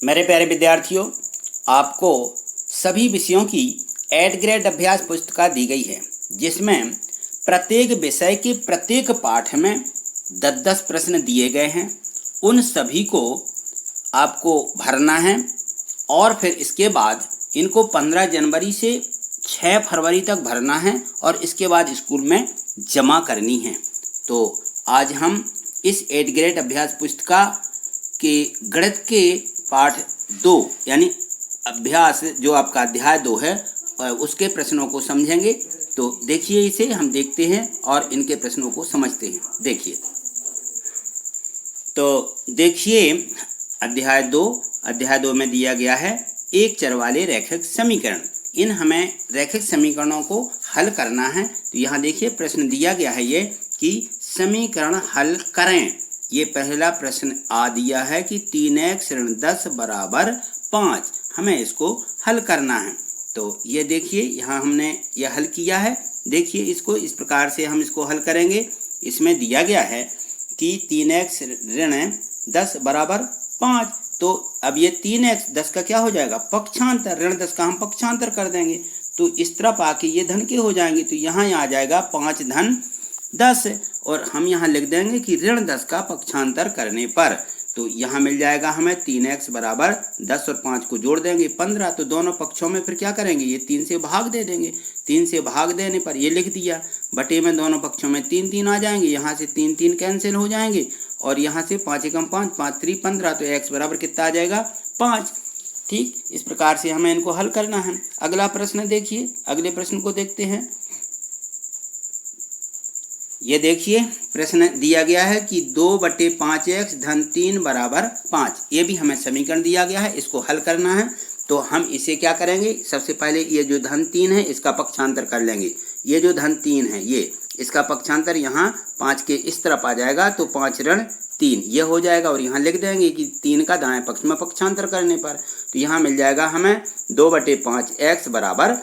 मेरे प्यारे विद्यार्थियों, आपको सभी विषयों की 8 ग्रेड अभ्यास पुस्तिका दी गई है, जिसमें प्रत्येक विषय के प्रत्येक पाठ में 10-10 प्रश्न दिए गए हैं। उन सभी को आपको भरना है और फिर इसके बाद इनको 15 जनवरी से 6 फरवरी तक भरना है और इसके बाद स्कूल में जमा करनी है। तो आज हम इस 8 ग्रेड अभ्यास पुस्तिका के गणित के पाठ 2 यानी अभ्यास जो आपका अध्याय 2 है उसके प्रश्नों को समझेंगे। तो देखिए, इसे हम देखते हैं और इनके प्रश्नों को समझते हैं। देखिए अध्याय 2 में दिया गया है एक चर वाले रैखिक समीकरण। इन हमें रैखिक समीकरणों को हल करना है। तो यहाँ देखिए प्रश्न दिया गया है ये कि समीकरण हल करें। ये पहला प्रश्न आ दिया है कि 3x ऋण 10 बराबर 5। हमें इसको हल करना है। तो ये देखिए यहाँ हमने यह हल किया है। देखिए इसको इस प्रकार से हम इसको हल करेंगे। इसमें दिया गया है कि 3x ऋण 10 बराबर 5। तो अब ये 3x 10 का क्या हो जाएगा? पक्षांतर। ऋण 10 का हम पक्षांतर कर देंगे तो इस तरफ आके ये धन के हो जाएंगे। तो यहाँ आ जाएगा 5 धन 10 और हम यहाँ लिख देंगे कि ऋण 10 का पक्षांतर करने पर तो यहाँ मिल जाएगा हमें 3x बराबर 10 और 5 को जोड़ देंगे 15। तो दोनों पक्षों में फिर क्या करेंगे? ये 3 से भाग दे देंगे। 3 से भाग देने पर ये लिख दिया, बटे में दोनों पक्षों में 3 आ जाएंगे। यहाँ से 3 कैंसिल हो जाएंगे और यहाँ से 5 एकम 5, 5 3 15। तो x बराबर कितना आ जाएगा? 5। ठीक, इस प्रकार से हमें इनको हल करना है। अगला प्रश्न देखिए, अगले प्रश्न को देखते हैं। ये देखिए प्रश्न दिया गया है कि 2/5x धन 3 बराबर 5। ये भी हमें समीकरण दिया गया है, इसको हल करना है। तो हम इसे क्या करेंगे? सबसे पहले ये जो धन 3 है इसका पक्षांतर कर लेंगे। ये जो धन 3 है ये इसका पक्षांतर यहाँ 5 के इस तरफ आ जाएगा। तो 5 ऋण 3 ये हो जाएगा और यहाँ लिख देंगे कि 3 का दाएं पक्ष में पक्षांतर करने पर तो यहाँ मिल जाएगा हमें 2/5x बराबर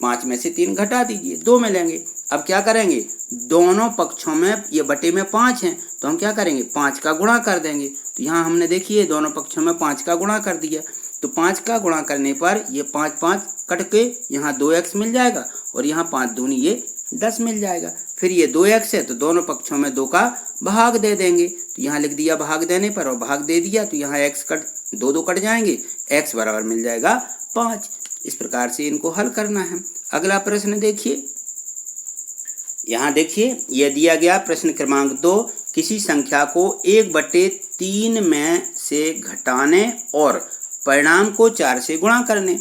5 में से 3 घटा दीजिए, 2 में लेंगे। अब क्या करेंगे? दोनों पक्षों में ये बटे में 5 हैं तो हम क्या करेंगे? 5 का गुणा कर देंगे। तो यहाँ हमने देखिए दोनों पक्षों में 5 का गुणा कर दिया। तो 5 का गुणा करने पर ये 5 कट के यहाँ 2x मिल जाएगा और यहाँ 5 दूनी ये 10 मिल जाएगा। फिर ये 2x है तो दोनों पक्षों में 2 का भाग दे देंगे। तो यहाँ लिख दिया भाग देने पर और भाग दे दिया। तो यहाँ x कट 2 कट जाएंगे, x बराबर मिल जाएगा 5। इस प्रकार से इनको हल करना है। अगला प्रश्न देखिए, यहाँ देखिए यह दिया गया प्रश्न क्रमांक 2, किसी संख्या को 1/3 में से घटाने और परिणाम को 4 से गुणा करने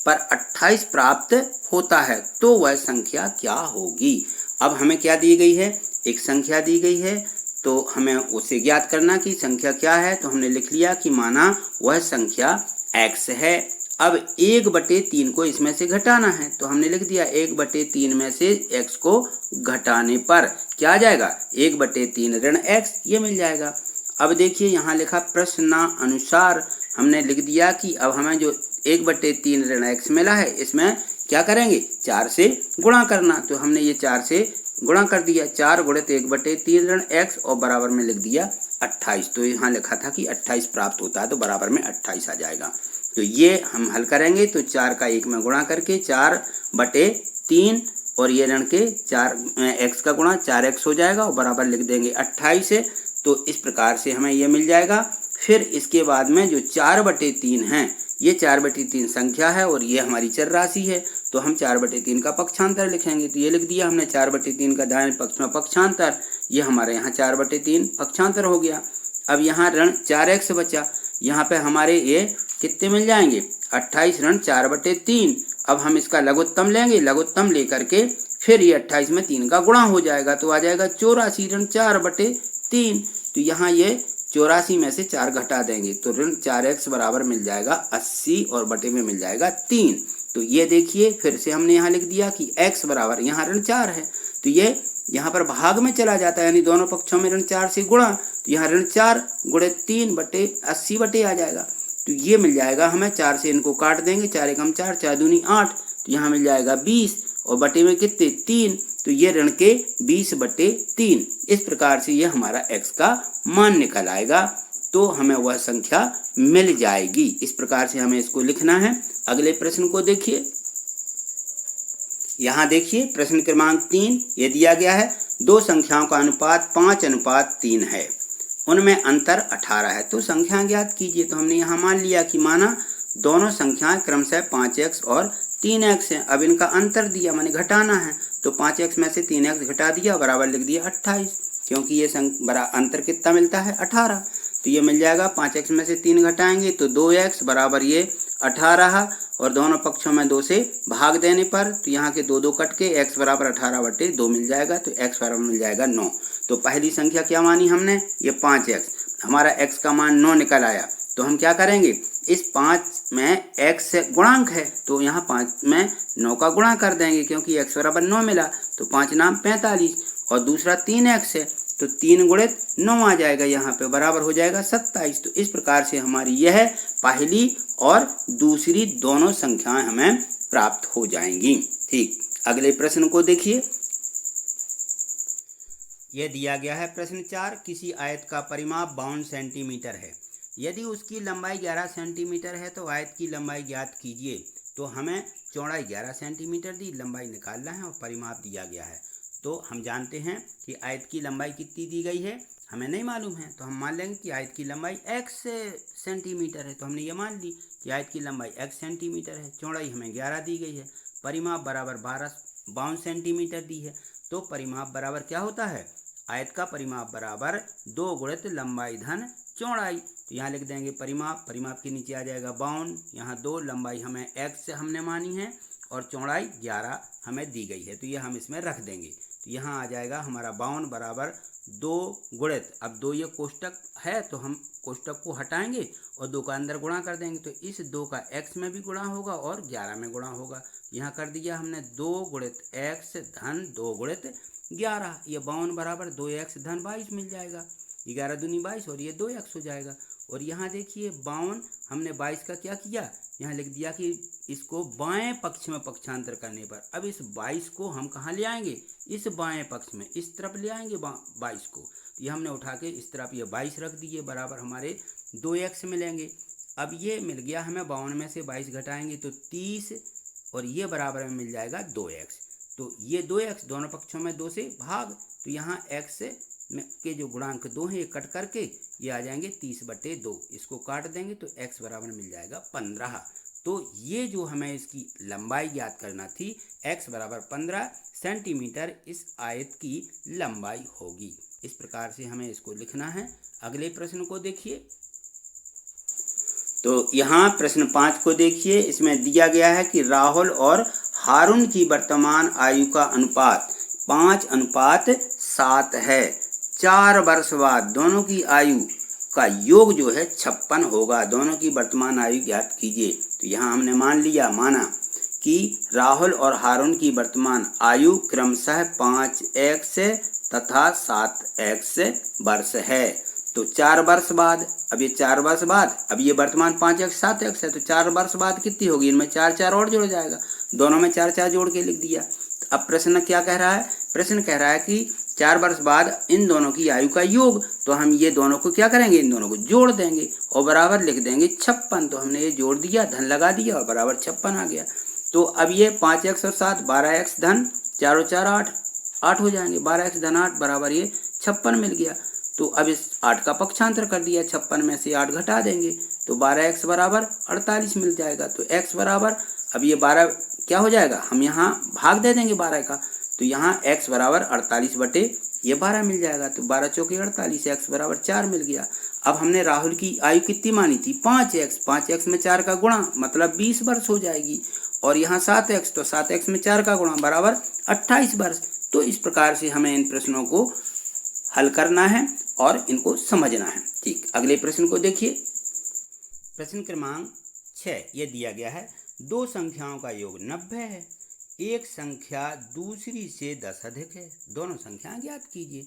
पर 28 प्राप्त होता है तो वह संख्या क्या होगी? अब हमें क्या दी गई है? एक संख्या दी गई है तो हमें उसे ज्ञात करना कि संख्या क्या है। तो हमने लिख लिया कि माना वह संख्या x है। अब 1/3 को इसमें से घटाना है तो हमने लिख दिया 1/3 में से x को घटाने पर क्या आ जाएगा? 1/3 ऋण x ये मिल जाएगा। अब देखिए यहाँ लिखा प्रश्नानुसार हमने लिख दिया कि अब हमें जो 1/3 ऋण x मिला है इसमें क्या करेंगे? 4 से गुणा करना। तो हमने ये 4 से गुणा कर दिया, 4 गुणित 1/3 ऋण x और बराबर में लिख दिया 28। तो यहाँ लिखा था कि 28 प्राप्त होता है तो बराबर में 28 आ जाएगा। तो ये हम हल करेंगे तो 4 का 1 में गुणा करके 4/3 और ये ऋण के 4 x का गुणा 4x हो जाएगा और बराबर लिख देंगे 28 है। तो इस प्रकार से हमें ये मिल जाएगा। फिर इसके बाद में जो 4/3 हैं ये 4/3 संख्या है और ये हमारी चर राशि है तो हम 4/3 का पक्षांतर लिखेंगे। तो ये लिख दिया हमने 4/3 का दाहिने पक्ष में पक्षांतर। ये हमारे यहाँ 4/3 पक्षांतर हो गया। अब यहाँ ऋण 4x बचा। यहाँ पे हमारे ये कितने मिल जाएंगे? 28 ऋण 4/3। अब हम इसका लघुत्तम लेंगे, लघुत्तम लेकर के फिर ये 28 में 3 का गुणा हो जाएगा तो आ जाएगा 84 ऋण 4/3। तो यहाँ ये 84 में से 4 घटा देंगे तो ऋण 4x बराबर मिल जाएगा 80 और बटे में मिल जाएगा 3। तो ये देखिए फिर से हमने यहाँ लिख दिया कि x बराबर यहाँ ऋण 4 है तो ये यहाँ पर भाग में चला जाता है यानी दोनों पक्षों में ऋण 4 से गुणा। तो यहाँ ऋण 4 गुणित 3 बटे 80 बटे आ जाएगा। तो ये मिल जाएगा हमें 4 से इनको काट देंगे, 4 एकम 4, 4 दूनी 8। तो यहाँ मिल जाएगा 20 और बटे में कितने? 3। तो ये ऋण के 20/3। इस प्रकार से ये हमारा x का मान निकल आएगा। तो हमें वह संख्या मिल जाएगी। इस प्रकार से हमें इसको लिखना है। अगले प्रश्न को देखिए। यहाँ देखिए प्रश्न क्रमांक 3 ये दिया गया है, दो संख्याओं का अनुपात 5:3 है, उनमें अंतर 18 है, तो संख्या ज्ञात कीजिए। तो हमने यहाँ मान लिया कि माना दोनों संख्याएं क्रमशः 5x और 3x हैं। अब इनका अंतर दिया, माने घटाना है, तो 5x में से 3x घटा दिया, बराबर लिख दिया 28, क्योंकि ये अंतर कितना मिलता है 18। तो ये मिल जाएगा 5x में से 3 घटाएंगे तो 2x बराबर ये 18, और दोनों पक्षों में 2 से भाग देने पर तो यहाँ के 2 2 कट के x बराबर 18/2 मिल जाएगा, तो x बराबर मिल जाएगा 9। तो पहली संख्या क्या मानी हमने, ये 5x, हमारा x का मान 9 निकल आया। तो हम क्या करेंगे, इस 5 में x गुणांक है, तो यहाँ 5 में 9 का गुणा कर देंगे, क्योंकि x बराबर 9 मिला, तो 5 नाम 45, और दूसरा 3x है, तो 3 गुणित 9 आ जाएगा, यहाँ पे बराबर हो जाएगा 27। तो इस प्रकार से हमारी यह पहली और दूसरी दोनों संख्याएं हमें प्राप्त हो जाएंगी। ठीक, अगले प्रश्न को देखिए। यह दिया गया है प्रश्न 4, किसी आयत का परिमाप 52 सेंटीमीटर है, यदि उसकी लंबाई 11 सेंटीमीटर है तो आयत की लंबाई ज्ञात कीजिए। तो हमें चौड़ाई 11 सेंटीमीटर दी, लंबाई निकालना है और परिमाप दिया गया है। तो हम जानते हैं कि आयत की लंबाई कितनी दी गई है, हमें नहीं मालूम है, तो हम मान लेंगे कि आयत की लंबाई x सेंटीमीटर है। तो हमने ये मान ली कि आयत की लंबाई x सेंटीमीटर है, चौड़ाई हमें 11 दी गई है, परिमाप बराबर 52 सेंटीमीटर दी है। तो परिमाप बराबर क्या होता है, आयत का परिमाप बराबर 2 गुणित लंबाई धन चौड़ाई। तो यहाँ लिख देंगे परिमाप, परिमाप के नीचे आ जाएगा 52, यहाँ 2, लंबाई हमें x से हमने मानी है और चौड़ाई 11 हमें दी गई है, तो ये हम इसमें रख देंगे। तो यहाँ आ जाएगा हमारा 52 बराबर 2 गुणित, अब 2 ये कोष्टक है तो हम कोष्टक को हटाएंगे और 2 का अंदर गुणा कर देंगे, तो इस 2 का x में भी गुणा होगा और 11 में गुणा होगा। यहाँ कर दिया हमने 2 गुणित x धन 2 गुणित 11, ये 52 बराबर 2x धन 22 मिल जाएगा, 11 दूनी 22 और ये 2x हो जाएगा। और यहाँ देखिए 52 हमने 22 का क्या किया, यहाँ लिख दिया कि इसको बाएं पक्ष में पक्षांतर करने पर, अब इस 22 को हम कहाँ ले आएंगे, इस बाएं पक्ष में, इस तरफ ले आएंगे 22 को। तो ये हमने उठा के इस तरफ ये 22 रख दिए, बराबर हमारे 2x मिलेंगे। अब ये मिल गया हमें, 52 में से 22 घटाएंगे तो 30, और ये बराबर में मिल जाएगा 2x। तो ये 2x दोनों पक्षों में 2 से भाग, तो यहाँ x के जो गुणांक 2 हैं ये कट करके ये आ जाएंगे 30/2, इसको काट देंगे तो x बराबर मिल जाएगा 15। तो ये जो हमें इसकी लंबाई ज्ञात करना थी, x बराबर 15 सेंटीमीटर इस आयत की लंबाई होगी। इस प्रकार से हमें इसको लिखना है। अगले प्रश्न को देखिए। तो यहाँ प्रश्न 5 को देखिए, इसमें दिया गया है कि राहुल और हारून की वर्तमान आयु का अनुपात 5:7 है, 4 वर्ष बाद दोनों की आयु का योग जो है 56 होगा, दोनों की वर्तमान आयु ज्ञात कीजिए। तो यहाँ हमने माना कि राहुल और हारून की वर्तमान आयु क्रमशः 5x तथा 7x वर्ष है। तो 4 वर्ष बाद, अब ये 4 वर्ष बाद, अब ये वर्तमान 5x 7x है, तो 4 वर्ष बाद कितनी होगी, इनमें 4 4 और जोड़ जाएगा, दोनों में 4 4 जोड़ के लिख दिया। अब प्रश्न क्या कह रहा है, प्रश्न कह रहा है कि 4 वर्ष बाद इन दोनों की आयु का योग, तो हम ये दोनों को क्या करेंगे, इन दोनों को जोड़ देंगे और बराबर लिख देंगे 56। तो हमने ये जोड़ दिया, धन लगा दिया और बराबर 56 आ गया। तो अब ये 5x और 7 12x धन 4 और 4 8 हो जाएंगे, 12x धन 8 बराबर ये 56 मिल गया। तो अब इस 8 का पक्षांतर कर दिया, 56 में से 8 घटा देंगे तो 12x बराबर 48 मिल जाएगा। तो x बराबर, अब ये 12 क्या हो जाएगा, हम यहाँ भाग दे देंगे 12 का, तो यहाँ x बराबर 48/12 मिल जाएगा। तो 12 चौके 48, x बराबर 4 मिल गया। अब हमने राहुल की आयु कितनी मानी थी, 5x में 4 का गुणा मतलब 20 वर्ष हो जाएगी, और यहाँ 7x, तो 7x में 4 का गुणा बराबर 28 वर्ष। तो इस प्रकार से हमें इन प्रश्नों को हल करना है और इनको समझना है। ठीक, अगले प्रश्न को देखिए। प्रश्न क्रमांक 6 ये दिया गया है, दो संख्याओं का योग 90 है, एक संख्या दूसरी से 10 अधिक है, दोनों संख्या ज्ञात कीजिए।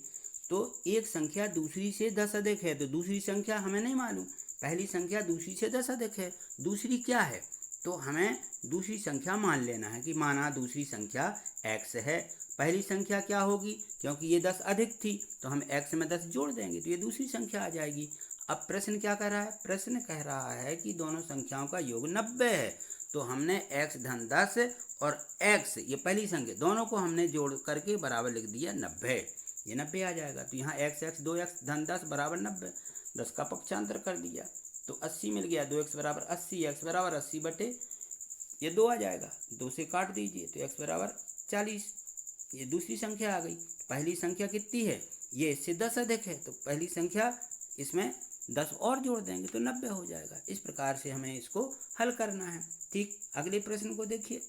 तो एक संख्या दूसरी से 10 अधिक है, तो दूसरी संख्या हमें नहीं मालूम, पहली संख्या दूसरी से 10 अधिक है, दूसरी क्या है, तो हमें दूसरी संख्या मान लेना है कि माना दूसरी संख्या x है, पहली संख्या क्या होगी, क्योंकि ये 10 अधिक थी तो हम x में 10 जोड़ देंगे तो ये दूसरी संख्या आ जाएगी। अब प्रश्न क्या कह रहा है? प्रश्न कह रहा है कि दोनों संख्याओं का योग 90 है। तो हमने x धन 10 और x ये पहली संख्या दोनों को हमने जोड़ करके बराबर लिख दिया 90। ये 90 आ जाएगा। तो यहाँ x 2x धन 10 बराबर 90, 10 का पक्षांतर कर दिया तो 80 मिल गया। 2x बराबर 80, x बराबर 80 बटे ये 2 आ जाएगा, 2 से काट दीजिए तो x बराबर 40। ये दूसरी संख्या आ गई। पहली संख्या कितनी है? ये इससे 10 अधिक है, तो पहली संख्या इसमें 10 और जोड़ देंगे तो 90 हो जाएगा। इस प्रकार से हमें इसको हल करना है। ठीक, अगले प्रश्न को देखिए।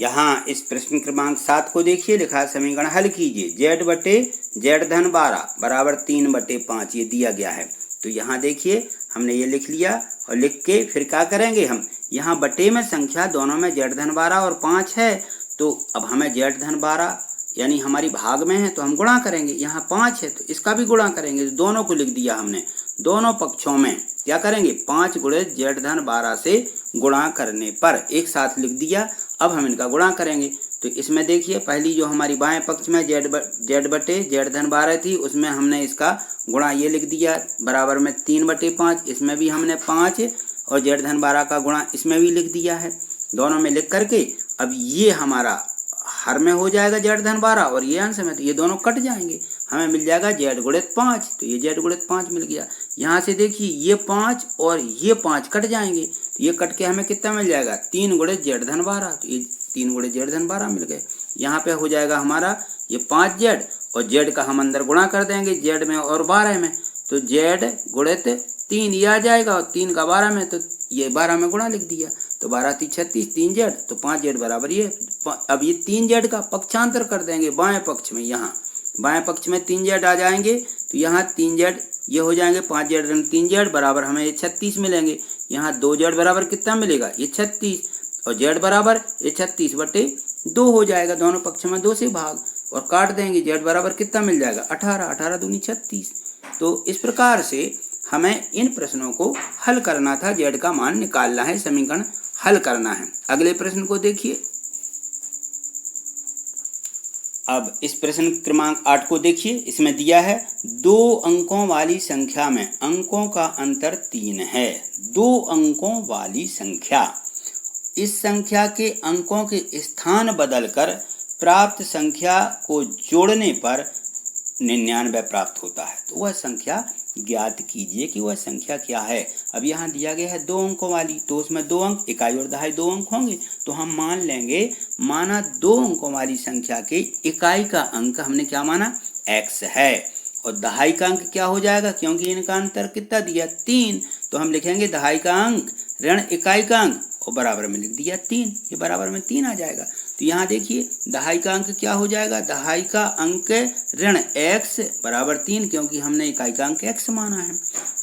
यहाँ इस प्रश्न क्रमांक 7 को देखिए, लिखा समीकरण हल कीजिए। z बटे z धन 12 बराबर 3 बटे 5 ये दिया गया है। तो यहाँ देखिए हमने ये लिख लिया और लिख के फिर क्या करेंगे हम, यहाँ बटे में संख्या दोनों में z धन 12 और 5 है, तो अब हमें z धन 12 यानी हमारी भाग में है तो हम गुणा करेंगे। यहाँ 5 है तो इसका भी गुणा करेंगे। तो दोनों को लिख दिया हमने, दोनों पक्षों में क्या करेंगे 5 गुणे z धन 12 से गुणा करने पर एक साथ लिख दिया। अब हम इनका गुणा करेंगे। तो इसमें देखिए पहली जो हमारी बाएं पक्ष में z बटे z धन 12 थी उसमें हमने इसका गुणा ये लिख दिया बराबर में 3 बटे 5। इसमें भी हमने 5 और z धन 12 का गुणा इसमें भी लिख दिया है। दोनों में लिख करके अब ये हमारा हर में हो जाएगा z धन 12 और ये अंश में, तो ये दोनों कट जाएंगे, हमें मिल जाएगा z गुणित 5। तो ये z गुणित 5 मिल गया। यहाँ से देखिए ये 5 और ये 5 कट जाएंगे, तो ये कट के हमें कितना मिल जाएगा 3 गुणित z धन 12। तो ये 3 गुणित z धन 12 मिल गए। यहाँ पे हो जाएगा हमारा ये 5z और z का हम अंदर गुणा कर देंगे z में और 12 में, तो z गुणित 3 ये आ जाएगा और 3 का 12 में, तो ये 12 में गुणा लिख दिया। तो 12 3 36, 3z तो 5z बराबर ये। अब ये 3z का पक्षांतर कर देंगे बाएं पक्ष में, यहाँ बाएं पक्ष में 3z आ जाएंगे तो यहाँ 3z ये हो जाएंगे 5z ऋण 3z बराबर हमें ये 36 मिलेंगे। यहाँ 2z बराबर कितना मिलेगा ये 36 और z बराबर ये 36 बटे 2 हो जाएगा। दोनों पक्ष में 2 से भाग और काट देंगे। z बराबर कितना मिल जाएगा 18, 18 दूनी 36। तो इस प्रकार से हमें इन प्रश्नों को हल करना था, z का मान निकालना है, समीकरण हल करना है। अगले प्रश्न को देखिए। अब इस प्रश्न क्रमांक 8 को देखिए। इसमें दिया है 2 अंकों वाली संख्या में अंकों का अंतर 3 है। 2 अंकों वाली संख्या, इस संख्या के अंकों के स्थान बदलकर प्राप्त संख्या को जोड़ने पर 99 प्राप्त होता है। तो वह संख्या ज्ञात कीजिए कि वह संख्या क्या है। अब यहाँ दिया गया है 2 अंकों वाली, तो उसमें 2 अंक, इकाई और दहाई 2 अंक होंगे। तो हम मान लेंगे, माना 2 अंकों वाली संख्या के इकाई का अंक हमने क्या माना x है और दहाई का अंक क्या हो जाएगा, क्योंकि इनका अंतर कितना दिया 3, तो हम लिखेंगे दहाई का अंक ऋण इकाई का अंक और बराबर में लिख दिया 3, ये बराबर में 3 आ जाएगा। तो यहाँ देखिए दहाई का अंक क्या हो जाएगा, दहाई का अंक ऋण x बराबर 3, क्योंकि हमने इकाई का अंक x माना है।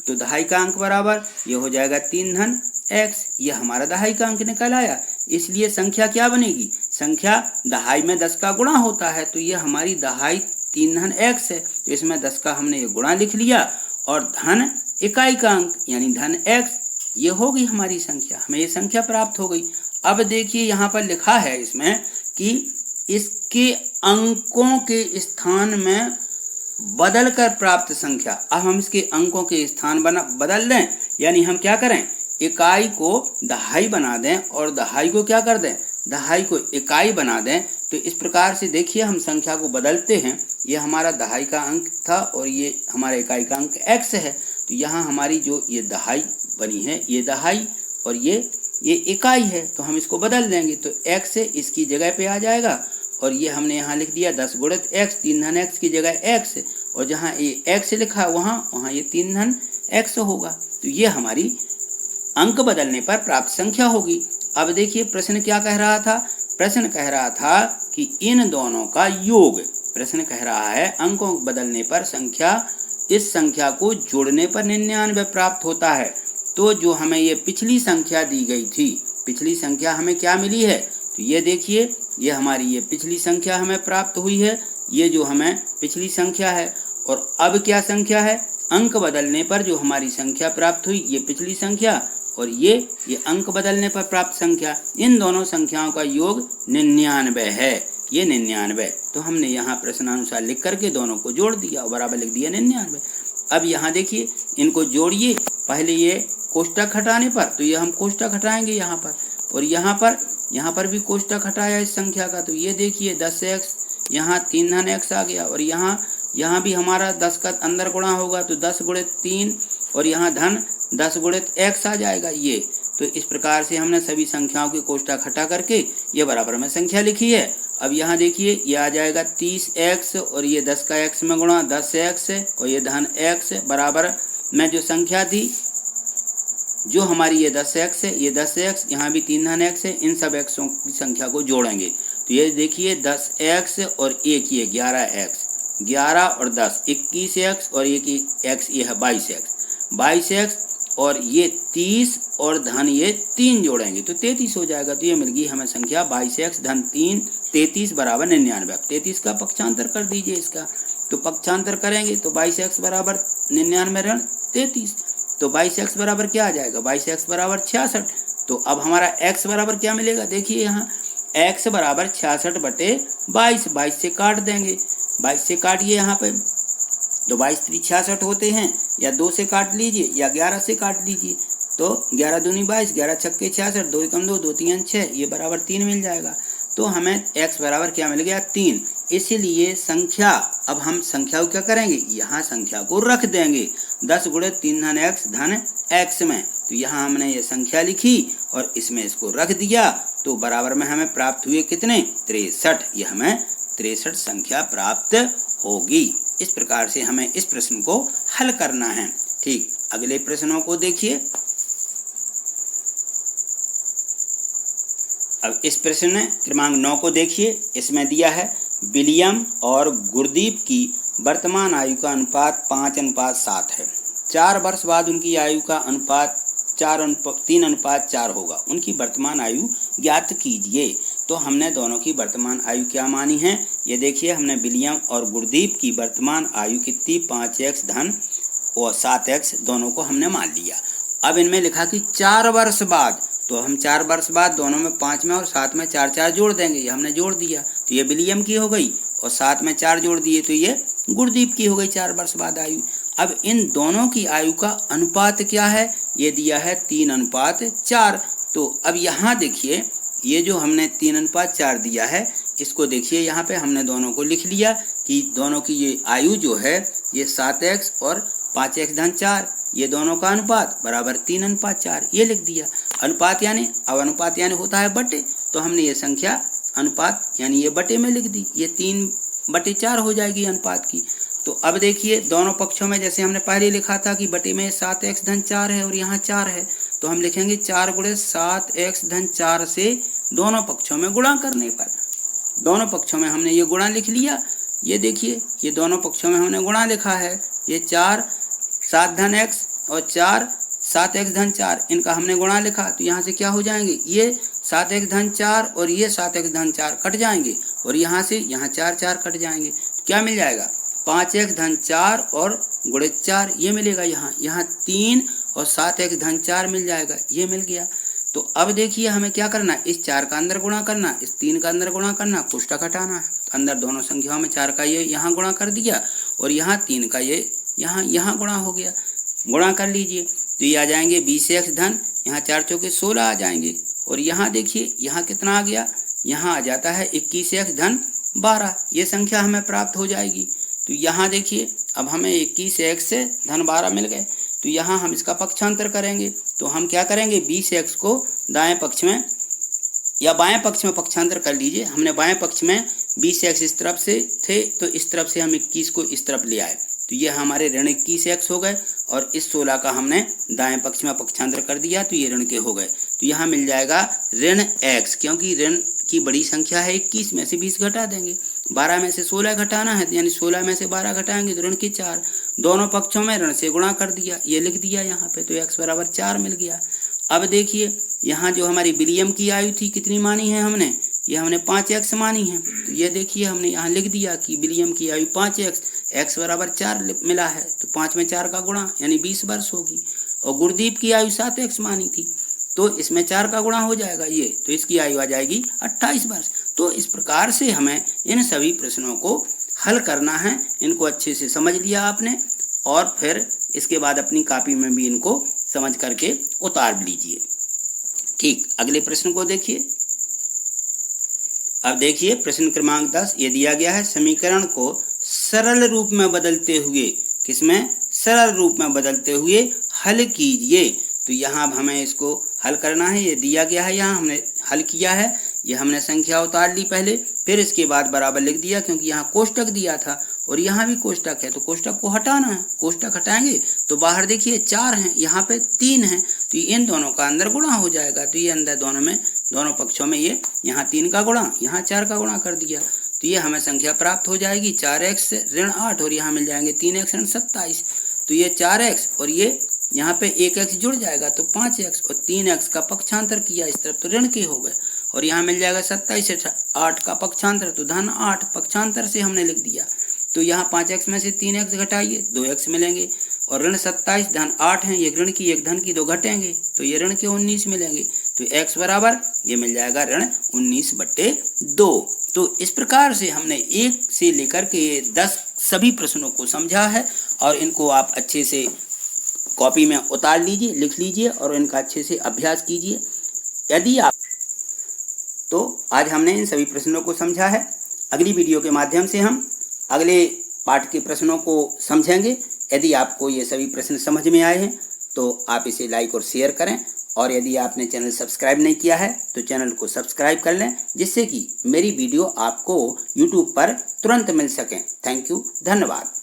तो दहाई का अंक बराबर ये हो जाएगा 3 धन x, ये हमारा दहाई का अंक निकल आया। इसलिए संख्या क्या बनेगी, संख्या दहाई में 10 का गुणा होता है, तो ये हमारी दहाई 3 धन x है। तो इसमें 10 का हमने ये गुणा लिख लिया और धन इकाई का अंक यानी धन x, ये होगी हमारी संख्या, हमें ये संख्या प्राप्त हो गई। अब देखिए यहाँ पर लिखा है इसमें कि इसके अंकों के स्थान में बदल कर प्राप्त संख्या। अब हम इसके अंकों के स्थान बदल दें, यानी हम क्या करें, इकाई को दहाई बना दें और दहाई को क्या कर दें, दहाई को इकाई बना दें। तो इस प्रकार से देखिए हम संख्या को बदलते हैं। ये हमारा दहाई का अंक था और ये हमारा इकाई का अंक x है। तो यहाँ हमारी जो ये दहाई बनी है, ये दहाई और ये इकाई है, तो हम इसको बदल देंगे। तो x इसकी जगह पे आ जाएगा और ये हमने यहाँ लिख दिया 10 गुणित x, 3 धन x की जगह x, और जहाँ ये x लिखा वहाँ ये 3 धन x होगा। तो ये हमारी अंक बदलने पर प्राप्त संख्या होगी। अब देखिए प्रश्न क्या कह रहा था, प्रश्न कह रहा था कि इन दोनों का योग, प्रश्न कह रहा है अंकों बदलने पर संख्या, इस संख्या को जोड़ने पर 99 प्राप्त होता है। तो जो हमें ये पिछली संख्या दी गई थी, पिछली संख्या हमें क्या मिली है, तो ये देखिए ये हमारी ये पिछली संख्या हमें प्राप्त हुई है, ये जो हमें पिछली संख्या है। और अब क्या संख्या है, अंक बदलने पर जो हमारी संख्या प्राप्त हुई ये पिछली संख्या और ये अंक बदलने पर प्राप्त संख्या, इन दोनों संख्याओं का योग 99 है, ये 99। तो हमने यहाँ प्रश्नानुसार लिख करके दोनों को जोड़ दिया और बराबर लिख दिया 99। अब यहाँ देखिए इनको जोड़िए, पहले ये कोष्टक हटाने पर, तो ये हम कोष्टक हटाएंगे यहाँ पर, और यहाँ पर भी कोष्टक हटाया इस संख्या का, तो ये देखिए 10x, यहाँ 3 धन x आ गया, और यहाँ भी हमारा 10 का अंदर गुणा होगा तो 10 गुणित 3, और यहाँ धन 10 गुणित x आ जाएगा ये। तो इस प्रकार से हमने सभी संख्याओं के कोष्टक हटा करके ये बराबर में संख्या लिखी है। अब यहाँ देखिए ये आ जाएगा 30x, और ये 10 का x में गुणा 10x, और ये धन x बराबर में जो संख्या थी जो हमारी ये 10x है, ये 10x, यहाँ भी 3 धन x है, इन सब xों की संख्या को जोड़ेंगे तो ये देखिए 10x और एक ये 11x, 11 और 10 21x, और एक x ये है 22x, और ये 30 और धन ये 3 जोड़ेंगे तो 33 हो जाएगा। तो ये मिल गई हमें संख्या 22x धन 3, 33 बराबर 99। 33 का पक्षांतर कर दीजिए इसका, तो पक्षांतर करेंगे तो 22x बराबर 99 ऋण 33, तो 22x बराबर क्या आ जाएगा, 22x बराबर 66। तो अब हमारा x बराबर क्या मिलेगा, देखिए यहाँ x बराबर 66 बटे 22, 22 से काट देंगे, 22 से काटिए यहाँ पे, तो 22 3 66 होते हैं, या 2 से काट लीजिए या 11 से काट लीजिए, तो 11 दूनी 22, 11 छक्के 66, 2 एकम 2, 2 3 6, ये बराबर 3 मिल जाएगा। तो हमें x बराबर क्या मिल गया, 3। इसीलिए संख्या, अब हम संख्या को क्या करेंगे, यहाँ संख्या को रख देंगे 10 गुणित 3 धन x धन x में, तो यहाँ हमने ये संख्या लिखी और इसमें इसको रख दिया, तो बराबर में हमें प्राप्त हुए कितने, 63। ये हमें 63 संख्या प्राप्त होगी। इस प्रकार से हमें इस प्रश्न को हल करना है। ठीक, अगले प्रश्नों को देखिए। अब इस प्रश्न क्रमांक 9 को देखिए। इसमें दिया है विलियम और गुरदीप की वर्तमान आयु का अनुपात 5:7 है। 4 वर्ष बाद उनकी आयु का अनुपात 3:4 होगा। उनकी वर्तमान आयु ज्ञात कीजिए। तो हमने दोनों की वर्तमान आयु क्या मानी है, ये देखिए हमने विलियम और गुरदीप की वर्तमान आयु कितनी 5x धन और 7x दोनों को हमने मान लिया। अब इनमें लिखा कि 4 वर्ष बाद, तो हम 4 वर्ष बाद दोनों में 5 में और 7 में 4 जोड़ देंगे, ये हमने जोड़ दिया तो ये विलियम की हो गई, और 7 में 4 जोड़ दिए तो ये गुरदीप की हो गई 4 वर्ष बाद आयु। अब इन दोनों की आयु का अनुपात क्या है, ये दिया है 3:4। तो अब यहाँ देखिए ये जो हमने 3:4 दिया है, इसको देखिए यहाँ पे हमने दोनों को लिख लिया कि दोनों की ये आयु जो है ये 7x और 5x धन 4, ये दोनों का अनुपात बराबर 3:4, ये लिख दिया। अनुपात यानी, अब अनुपात यानी होता है बटे, तो हमने ये संख्या अनुपात यानी ये बटे में लिख दी, ये 3/4 हो जाएगी अनुपात की। तो अब देखिए दोनों पक्षों में जैसे हमने पहले लिखा था कि बटे में 7x धन 4 है और यहाँ 4 है, तो हम लिखेंगे 4 गुणे 7x धन 4 से दोनों पक्षों में गुणा करने पर, दोनों पक्षों में हमने ये गुणा लिख लिया। ये देखिए ये दोनों पक्षों में हमने गुणा लिखा है, ये 4 7 धन x और 4 7x धन 4, इनका हमने गुणा लिखा, तो यहाँ से क्या हो जाएंगे, ये 7x धन 4 और ये 7x धन 4 कट जाएंगे, और यहाँ से यहाँ 4 कट जाएंगे, तो क्या मिल जाएगा 5x धन 4 और गुणित 4, ये मिलेगा। यहाँ 3 और 7x धन 4 मिल जाएगा, ये मिल गया। तो अब देखिए हमें क्या करना है, इस 4 का अंदर गुणा करना, इस 3 का अंदर गुणा करना, कोष्टक हटाना है। अंदर दोनों संख्याओं में 4 का ये यहाँ गुणा कर दिया और यहाँ 3 का ये यहाँ गुणा हो गया, गुणा कर लीजिए तो ये आ जाएंगे 20x धन, यहाँ 4 चौके 16 आ जाएंगे, और यहाँ देखिए यहाँ कितना आ गया, यहाँ आ जाता है 21x धन 12, ये संख्या हमें प्राप्त हो जाएगी। तो यहाँ देखिए अब हमें 21x से धन 12 मिल गए, तो यहाँ हम इसका पक्षांतर करेंगे, तो हम क्या करेंगे 20x को दाएं पक्ष में या बाएं पक्ष में पक्षांतर कर लीजिए। हमने बाएं पक्ष में 20x इस तरफ से थे, तो इस तरफ से हम 21 को इस तरफ ले आए, तो ये हमारे ऋण 21x हो गए, और इस 16 का हमने दाएं पक्ष में पक्षांतर कर दिया, तो ये ऋण के हो गए। तो यहाँ मिल जाएगा ऋण x, क्योंकि ऋण की बड़ी संख्या है 21 में से 20 घटा देंगे, 12 में से 16 घटाना है, यानी 16 में से 12 घटाएंगे तो ऋण के 4, दोनों पक्षों में ऋण से गुणा कर दिया, ये लिख दिया यहाँ पे, तो x बराबर 4 मिल गया। अब देखिए यहाँ जो हमारी विलियम की आयु थी कितनी मानी है हमने, ये हमने 5x मानी है, तो ये देखिए हमने यहाँ लिख दिया कि विलियम की आयु 5x, x बराबर 4 मिला है, तो 5 में 4 का गुणा यानी 20 वर्ष होगी। और गुरदीप की आयु 7x मानी थी, तो इसमें 4 का गुणा हो जाएगा ये, तो इसकी आयु आ जाएगी 28 वर्ष। तो इस प्रकार से हमें इन सभी प्रश्नों को हल करना है। इनको अच्छे से समझ लिया आपने, और फिर इसके बाद अपनी कॉपी में भी इनको समझ करके उतार लीजिए। ठीक, अगले प्रश्न को देखिए। अब देखिए प्रश्न क्रमांक 10 ये दिया गया है, समीकरण को सरल रूप में बदलते हुए, किसमें? सरल रूप में बदलते हुए हल कीजिए। तो यहाँ अब हमें इसको हल करना है। ये दिया गया है, यहाँ हमने हल किया है, ये हमने संख्या उतार ली पहले, फिर इसके बाद बराबर लिख दिया, क्योंकि यहाँ कोष्टक दिया था और यहाँ भी कोष्टक है, तो कोष्टक को हटाना है। कोष्टक हटाएंगे तो बाहर देखिए 4 हैं, यहाँ पे 3 हैं, तो इन दोनों का अंदर गुणा हो जाएगा। तो ये अंदर दोनों में, दोनों पक्षों में ये यहाँ 3 का गुणा, यहाँ 4 का गुणा कर दिया, तो ये हमें संख्या प्राप्त हो जाएगी 4x ऋण 8 और यहाँ मिल जाएंगे 3x ऋण 27। तो ये 4x और ये यहाँ पे 1x जुड़ जाएगा तो 5x और 3x का पक्षांतर किया इस तरफ तो ऋण के हो गए और यहाँ मिल जाएगा 27 से 8 का पक्षांतर तो धन 8 पक्षांतर से हमने लिख दिया। तो यहाँ 5x में से 3x घटाइए 2x मिलेंगे और ऋण 27 धन 8 हैं, एक ऋण की एक धन की, 2 घटेंगे तो ये ऋण के 19 मिलेंगे। तो x बराबर ये मिल जाएगा ऋण 19/2। तो इस प्रकार से हमने 1 से लेकर के 10 सभी प्रश्नों को समझा है और इनको आप अच्छे से कॉपी में उतार लीजिए, लिख लीजिए और इनका अच्छे से अभ्यास कीजिए। यदि आप तो आज हमने इन सभी प्रश्नों को समझा है। अगली वीडियो के माध्यम से हम अगले पाठ के प्रश्नों को समझेंगे। यदि आपको ये सभी प्रश्न समझ में आए हैं तो आप इसे लाइक और शेयर करें और यदि आपने चैनल सब्सक्राइब नहीं किया है तो चैनल को सब्सक्राइब कर लें, जिससे कि मेरी वीडियो आपको यूट्यूब पर तुरंत मिल सकें। थैंक यू, धन्यवाद।